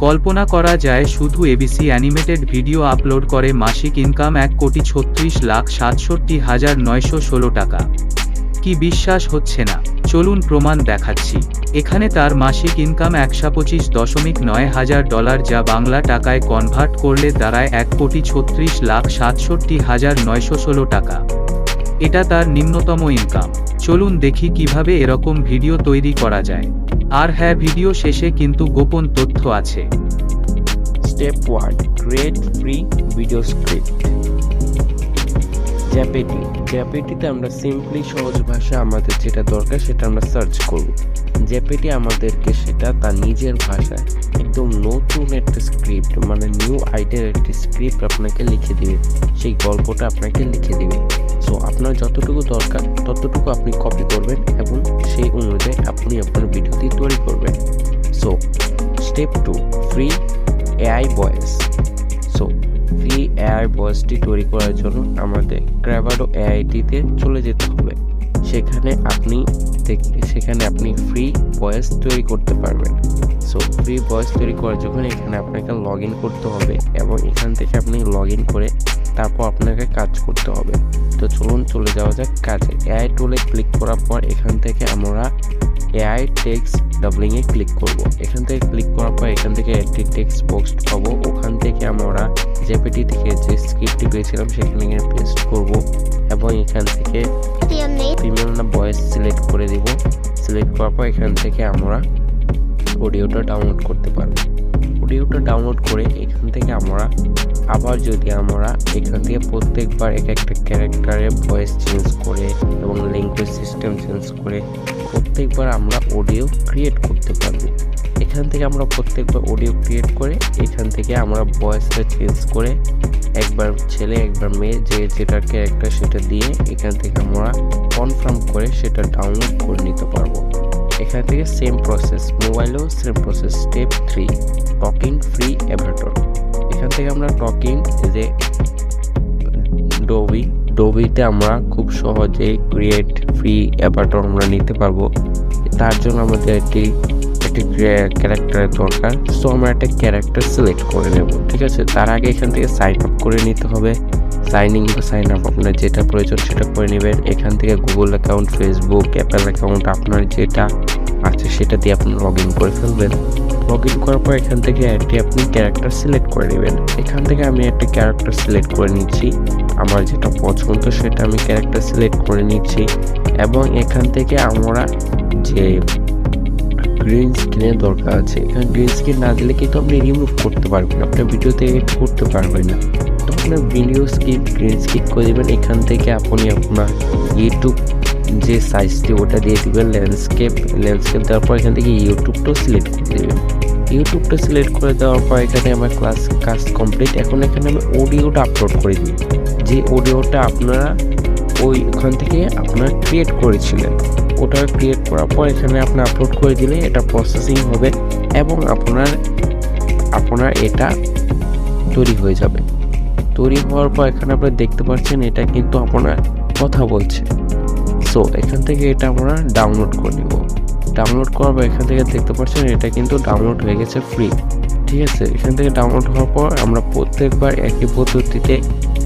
কল্পনা করা যায় শুধু এবিসি অ্যানিমেটেড ভিডিও আপলোড করে মাসিক ইনকাম 1,36,67,916 টাকা। কি বিশ্বাস হচ্ছে না? চলুন প্রমাণ দেখাচ্ছি। এখানে তার মাসিক ইনকাম $125,900, যা বাংলা টাকায় কনভার্ট করলে দাঁড়ায় 1,36,67,916 টাকা। এটা তার নিম্নতম ইনকাম। চলুন দেখি কিভাবে এরকম ভিডিও তৈরি করা যায়। আর হ্যাঁ, ভিডিও শেষে কিন্তু গোপন তথ্য আছে। Step 1, create free video script. জ্যাপিটিতে আমরা সিম্পলি সহজ ভাষা আমাদের যেটা দরকার সেটা আমরা সার্চ করব। জ্যাপিটি আমাদেরকে সেটা তার নিজের ভাষায় একদম নতুন একটা স্ক্রিপ্ট, মানে নিউ আইডিয়ার একটি স্ক্রিপ্ট আপনাকে লিখে দিবে, সেই গল্পটা আপনাকে লিখে দিবে। সো আপনার যতটুকু দরকার ততটুকু আপনি কপি করবেন এবং সেই অনুযায়ী আপনি আপনার ভিডিওটি তৈরি করবেন। So step 2, free AI voice. So free AI ভয়েসটি তৈরি করার জন্য আমাদের ক্রাভাডো এআইটিতে চলে যেতে হবে। সেখানে আপনি ফ্রি ভয়েস তৈরি করতে পারবেন। সো ফ্রি ভয়েস তৈরি করার জন্য এখানে আপনাকে লগ ইন করতে হবে এবং এখান থেকে আপনি লগ ইন করে তারপর আপনাকে কাজ করতে হবে। তো চলুন চলে যাওয়া যাক কাজে। এআই টুলে ক্লিক করার পর এখান থেকে আমরা এআই টেক্সট ডাবলিংয়ে ক্লিক করব। এখান থেকে ক্লিক করার পর এখান থেকে একটি টেক্সট বক্স পাবো। ওখান থেকে আমরা জেপিটি থেকে যে স্ক্রিপ্টটি পেয়েছিলাম সেখানে পেস্ট করব এবং এখান থেকে ফিমেল না ভয়েস সিলেক্ট করে দিব। সিলেক্ট করার পর এখান থেকে আমরা অডিওটা ডাউনলোড করতে পারবো। অডিওটা ডাউনলোড করে এখান থেকে আমরা আবার যদি আমরা এখান থেকে প্রত্যেকবার এক একটা ক্যারেক্টারের ভয়েস চেঞ্জ করে এবং ল্যাঙ্গুয়েজ সিস্টেম চেঞ্জ করে প্রত্যেকবার আমরা অডিও ক্রিয়েট করতে পারবো। এখান থেকে আমরা প্রত্যেকবার অডিও ক্রিয়েট করে এখান থেকে আমরা ভয়েসটা চেঞ্জ করে একবার ছেলে একবার মেয়ে যেটা ক্যারেক্টার সেটা দিয়ে এখান থেকে আমরা কনফার্ম করে সেটা ডাউনলোড করে নিতে পারবো। এখান থেকে সেম প্রসেস, মোবাইলেও same process. Step 3, talking free avatar. এখান থেকে আমরা টকিং যে ডোবিতে আমরা খুব সহজেই ক্রিয়েট ফ্রি অ্যাভাটার আমরা নিতে পারবো। তার জন্য আমাদের একটি ক্যারেক্টারের দরকার। সো আমরা একটা ক্যারেক্টার সিলেক্ট করে নেব, ঠিক আছে। তার আগে এখান থেকে সাইন আপ করে নিতে হবে। সাইন আপ আপনার যেটা প্রয়োজন সেটা করে নেবেন। এখান থেকে Google account, Facebook, Apple account আপনার যেটা আছে সেটা দিয়ে আপনি লগ ইন করে ফেলবেন। লগ ইন করার পর এখান থেকে আপনি ক্যারেক্টার সিলেক্ট করে নেবেন। এখান থেকে আমি একটা ক্যারেক্টার সিলেক্ট করে নিচ্ছি, আমার যেটা পছন্দ সেটা আমি ক্যারেক্টার সিলেক্ট করে নিচ্ছি এবং এখান থেকে আমরা যে গ্রিন স্ক্রিনের দরকার আছে, এখানে গ্রিন স্ক্রিন না দিলে কিন্তু আপনি রিমুভ করতে পারবেন, আপনার ভিডিওতে এডিট করতে পারবেন না। তো আপনার ভিডিও গ্রিন স্ক্রিন করে দেবেন। এখান থেকে আপনি আপনার ইউটিউব যে সাইজটি ওটা দিয়ে দিবেন। ল্যান্ডস্কেপ দেওয়ার পর এখান থেকে ইউটিউবটাও সিলেক্ট করে দেবেন। ইউটিউবটা সিলেক্ট করে দেওয়ার পর এখানে আমার কাজ কমপ্লিট। এখন এখানে আমি অডিওটা আপলোড করে দিই, যে অডিওটা আপনারা ওইখান থেকে আপনারা ক্রিয়েট করেছিলেন। ওটা ক্রিয়েট করার পর এখানে আপনি আপলোড করে দিলে এটা প্রসেসিং হবে এবং আপনার এটা তৈরি হয়ে যাবে। তৈরি হওয়ার পর এখানে আপনি দেখতে পাচ্ছেন এটা কিন্তু আপনার কথা বলছে। সো এখান থেকে এটা আমরা ডাউনলোড করে নিব। ডাউনলোড করার পর এখান থেকে দেখতে পাচ্ছেন এটা কিন্তু ডাউনলোড হয়ে গেছে ফ্রি, ঠিক আছে। এখান থেকে ডাউনলোড হওয়ার পর আমরা প্রত্যেকবার একই পদ্ধতিতে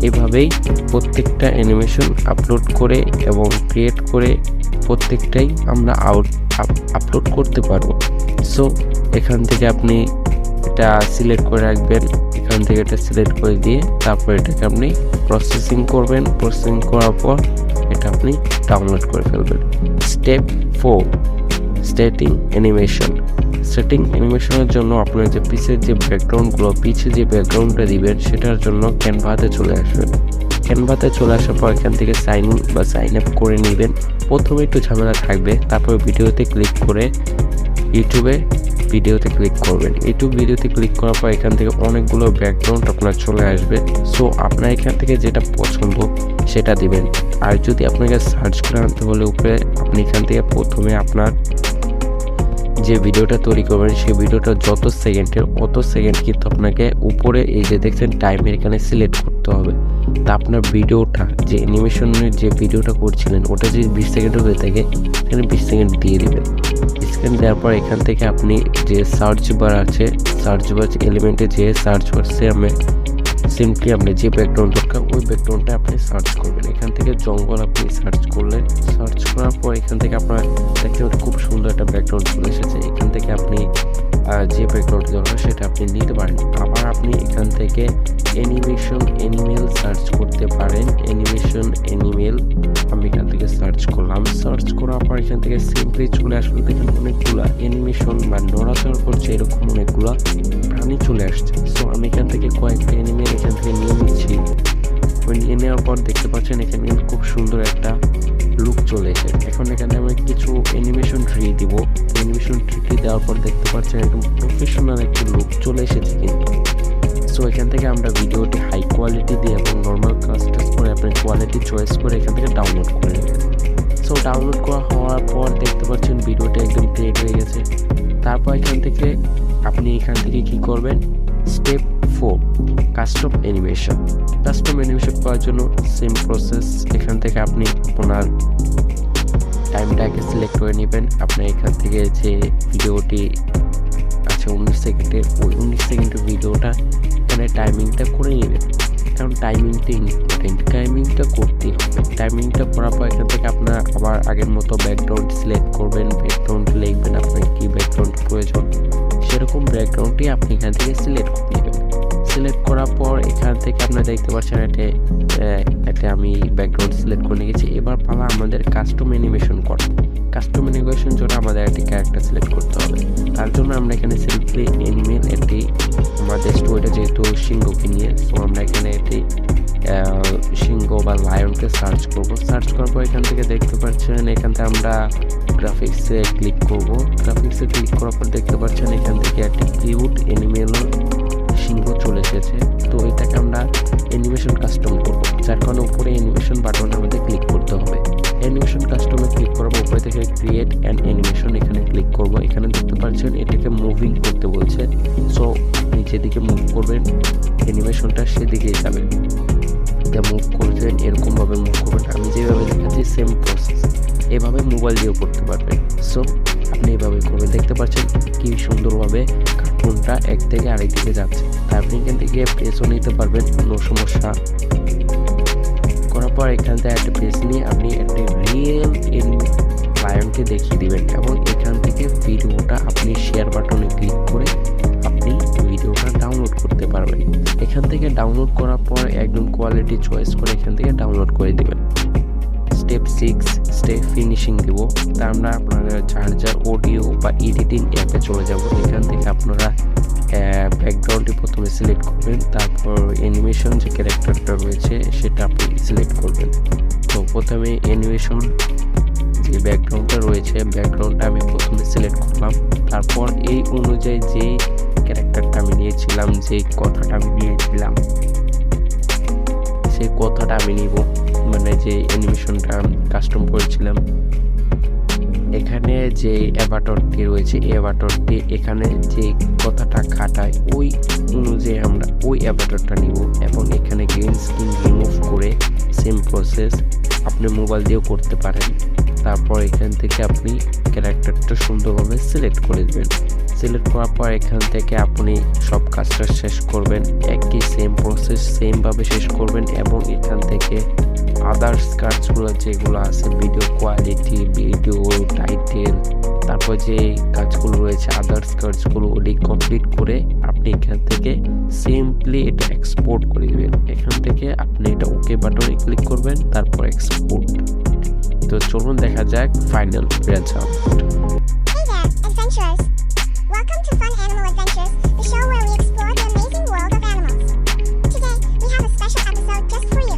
এভাবেই প্রত্যেকটা অ্যানিমেশন আপলোড করে এবং ক্রিয়েট করে প্রত্যেকটাই আমরা আপলোড করতে পারবো। সো এখান থেকে আপনি এটা সিলেক্ট করে রাখবেন। এখান থেকে এটা সিলেক্ট করে দিয়ে তারপর এটাকে আপনি প্রসেসিং করবেন। প্রসেসিং করার পর এটা আপনি ডাউনলোড করে ফেলবেন। স্টেপ 4, সেটিং অ্যানিমেশনের জন্য আপনার যে পিছের যে ব্যাকগ্রাউন্ডগুলো, পিছিয়ে যে ব্যাকগ্রাউন্ডটা দিবেন সেটার জন্য ক্যানভাতে চলে আসবেন। ক্যানভাতে চলে আসার পর এখান থেকে সাইন আপ করে নেবেন। প্রথমে একটু ঝামেলা থাকবে, তারপর ভিডিওতে ক্লিক করে ইউটিউবে ভিডিওতে ক্লিক করবেন। ভিডিওতে ক্লিক করার পর এখান থেকে অনেকগুলো ব্যাকগ্রাউন্ড আপনার চলে আসবে। সো আপনার এখান থেকে যেটা পছন্দ সেটা দিবেন। আর যদি আপনাকে সার্চ করে আনতে হলে উপরে আপনি এখান থেকে প্রথমে আপনার যে ভিডিওটা তৈরি করবেন সেই ভিডিওটা যত সেকেন্ডের অত সেকেন্ড কিন্তু আপনাকে উপরে এই যে দেখছেন টাইমের এখানে সিলেক্ট করতে হবে। তা আপনার ভিডিওটা যে অ্যানিমেশনের যে ভিডিওটা করছিলেন ওটা যদি 20 সেকেন্ডের হয়ে থাকে এখানে 20 সেকেন্ড দিয়ে দিবেন। স্ক্যান দেওয়ার পর এখান থেকে আপনি যে সার্চ বার আছে, সার্চ বার এলিমেন্টে যে সার্চ বারসে আমি সিম্পলি আপনি যে ব্যাকগ্রাউন্ড দরকার ওই ব্যাকগ্রাউন্ডটা আপনি সার্চ করবেন। এখান থেকে জঙ্গল আপনি সার্চ করলেন, সার্চ করার পর এখান থেকে আপনার দেখতে খুব সুন্দর একটা ব্যাকগ্রাউন্ড চলে এসেছে। এখান থেকে আপনি যে ব্যাকগ্রাউন্ড দরকার সেটা আপনি নিতে পারেন। আবার আপনি এখান থেকে অ্যানিমেশন অ্যানিমেল সার্চ করতে পারেন। অ্যানিমেশন অ্যানিমেল আমি এখান থেকে সার্চ করলাম, সার্চ করার পর এখান থেকে সিম্পলি চলে আসলে দেখেন অনেকগুলো অ্যানিমেশন বা নড়াচড়া করছে এরকম অনেকগুলো প্রাণী চলে আসছে। সো আমি এখান থেকে কয়েকটা অ্যানিমেল এখান থেকে নিয়ে নিচ্ছি। নিয়ে নেওয়ার পর দেখতে পাচ্ছেন এখানে খুব সুন্দর একটা লুক চলে এসেছে। এখন এখানে আমি কিছু অ্যানিমেশন ট্রি দিব। অ্যানিমেশন ট্রিটি দেওয়ার পর দেখতে পাচ্ছেন একদম প্রফেশনাল একটা লুক চলে এসেছে কিন্তু। সো এখান থেকে আমরা ভিডিওটি হাই কোয়ালিটি দিয়ে এবং নর্মাল কাস্টমাইজ করে আপনি কোয়ালিটি চয়েস করে এখান থেকে ডাউনলোড করে নেবেন। সো ডাউনলোড করা হওয়ার পর দেখতে পাচ্ছেন ভিডিওটি একদম ক্রিয়েট হয়ে গেছে। তারপর এখান থেকে আপনি কি করবেন, step 4 custom animation. Custom animation করার জন্য সেম প্রসেস। এখান থেকে আপনি আপনার টাইমটাকে সিলেক্ট করে নেবেন। আপনি এখান থেকে যে ভিডিওটি আছে 19 সেকেন্ডের, ওই 19 সেকেন্ডের ভিডিওটা এখানে টাইমিংটা করে নেবেন, কারণ টাইমিংটা ইম্পর্টেন্ট। টাইমিংটা করতেই হবে। টাইমিংটা করার পর এখান থেকে আপনার আবার আগের মতো ব্যাকগ্রাউন্ড সিলেক্ট করবেন, ব্যাকগ্রাউন্ড লিখবেন আপনার কি ব্যাকগ্রাউন্ড প্রয়োজন, সেরকম ব্যাকগ্রাউন্ডটি আপনি এখান থেকে সিলেক্ট করে নেবেন। সিলেক্ট করার পর এখান থেকে আপনারা দেখতে পাচ্ছেন এটা আমি ব্যাকগ্রাউন্ড সিলেক্ট করে নিয়েছি। এবার পালা আমাদের কাস্টম অ্যানিমেশন করা। কাস্টম অ্যানিমেশন জন্য আমাদের একটি ক্যারেক্টার সিলেক্ট করতে হবে। তার জন্য আমরা এখানে সিম্পলি অ্যানিমেল একটি আমাদের স্টোরিটা যেহেতু সিংহকে নিয়ে, সো আমরা এখানে একটি সিংহ বা লায়নকে সার্চ করব। সার্চ করার পর এখান থেকে দেখতে পাচ্ছেন এখান থেকে আমরা গ্রাফিক্সে ক্লিক করব। গ্রাফিক্সে ক্লিক করার পর দেখতে পাচ্ছেন এখান থেকে একটি কিউট অ্যানিমেল সিংহ চলে এসেছে। তো এটাকে আমরা অ্যানিমেশন কাস্টম করব, যার কারণে উপরে অ্যানিমেশন বাটনের মধ্যে ক্লিক করতে হবে। অ্যানিমেশন কাস্টমে ক্লিক করব, উপরে থেকে ক্রিয়েট অ্যান অ্যানিমেশন এখানে ক্লিক করব। এখানে দেখতে পাচ্ছেন এটাকে মুভিং করতে বলছে। সো আপনি যেদিকে মুভ করবেন অ্যানিমেশনটা সেদিকেই যাবে। এটা মুভ করবেন, এরকমভাবে মুভ করবেন। আমি যেভাবে দেখাচ্ছি সেম প্রসেস, এভাবে মোবাইল দিয়েও করতে পারবেন। সো আপনি এভাবে করবেন। দেখতে পাচ্ছেন কি সুন্দরভাবে কার্টুনটা এক থেকে আরেক দিকে যাচ্ছে। তাই আপনি এখান থেকে পেজও নিতে পারবেন, কোনো সমস্যা। করার পর এখান থেকে একটা পেজ নিয়ে আপনি একটি রিয়েল লায়নকে দেখিয়ে দিবেন এবং এখান থেকে ভিডিওটা আপনি শেয়ার বাটনে ক্লিক করে আপনি ভিডিওটা ডাউনলোড করতে পারবেন। এখান থেকে ডাউনলোড করার পর একদম কোয়ালিটি চয়েস করে এখান থেকে ডাউনলোড করে দিবেন। স্টেপ 6 স্টেপ ফিনিশিং দিব। তা আমরা আপনারা যার অডিও বা এডিটিং অ্যাপে চলে যাব। এখান থেকে আপনারা ব্যাকগ্রাউন্ডটি প্রথমে সিলেক্ট করবেন, তারপর অ্যানিমেশন যে ক্যারেক্টারটা রয়েছে সেটা আপনি সিলেক্ট করবেন। তো প্রথমে অ্যানিমেশন যে ব্যাকগ্রাউন্ডটা রয়েছে ব্যাকগ্রাউন্ডটা আমি প্রথমে সিলেক্ট করলাম। তারপর এই অনুযায়ী যে ক্যারেক্টারটা আমি নিয়েছিলাম, যে কথাটা আমি নিয়েছিলাম সেই কথাটা আমি নিব, মানে যে অ্যানিমেশনটা কাস্টম করেছিলাম। এখানে যে অ্যাভাটারটি রয়েছে অ্যাভাটারটি এখানে যে কথাটা খাটায় ওই অনুযায়ী আমরা ওই অ্যাভাটারটা নিব এবং এখানে গ্রিন স্ক্রিন রিমুভ করে সেম প্রসেস আপনি মোবাইল দিয়েও করতে পারেন। তারপর এখান থেকে আপনি ক্যারেক্টারটা সুন্দরভাবে সিলেক্ট করে দেবেন। সিলেক্ট করার পর এখান থেকে আপনি সব কাজটা শেষ করবেন, একই সেম প্রসেস সেমভাবে শেষ করবেন এবং এখান থেকে আদার্স কাজগুলো যেগুলো আছে ভিডিও কোয়ালিটি, ভিডিও টাইটেল, তারপর যে কাজগুলো রয়েছে আদার্স কাজগুলো ওটি কমপ্লিট করে আপনি এখান থেকে সিম্পলি এটা এক্সপোর্ট করে দেবেন। এখান থেকে আপনি এটা ওকে বাটনে ক্লিক করবেন, তারপর এক্সপোর্ট। তো চলুন দেখা যাক final result. Hey there, adventurers! Welcome to Fun Animal Adventures, the show where we explore the amazing world of animals. Today, we have a special episode just for you.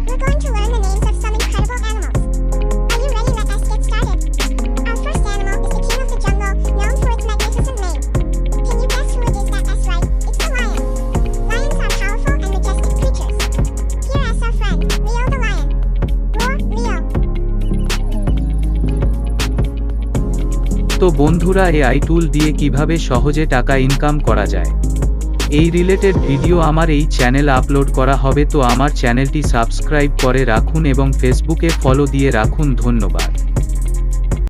We're going to learn the names of some incredible animals. Are you ready? Let us get started. Our first animal is the king of the jungle, known for its magnificent mane. Can you guess who it is? That's right, it's the lion. Lions are powerful and majestic creatures. Here is our friend, Leo the lion. Roar, Leo. তো বন্ধুরা, AI টুল দিয়ে কিভাবে সহজে টাকা income করা যায় এই related video আমার এই চ্যানেল আপলোড করা হবে। তো আমার চ্যানেলটি সাবস্ক্রাইব করে রাখুন এবং ফেসবুকে ফলো দিয়ে রাখুন। ধন্যবাদ।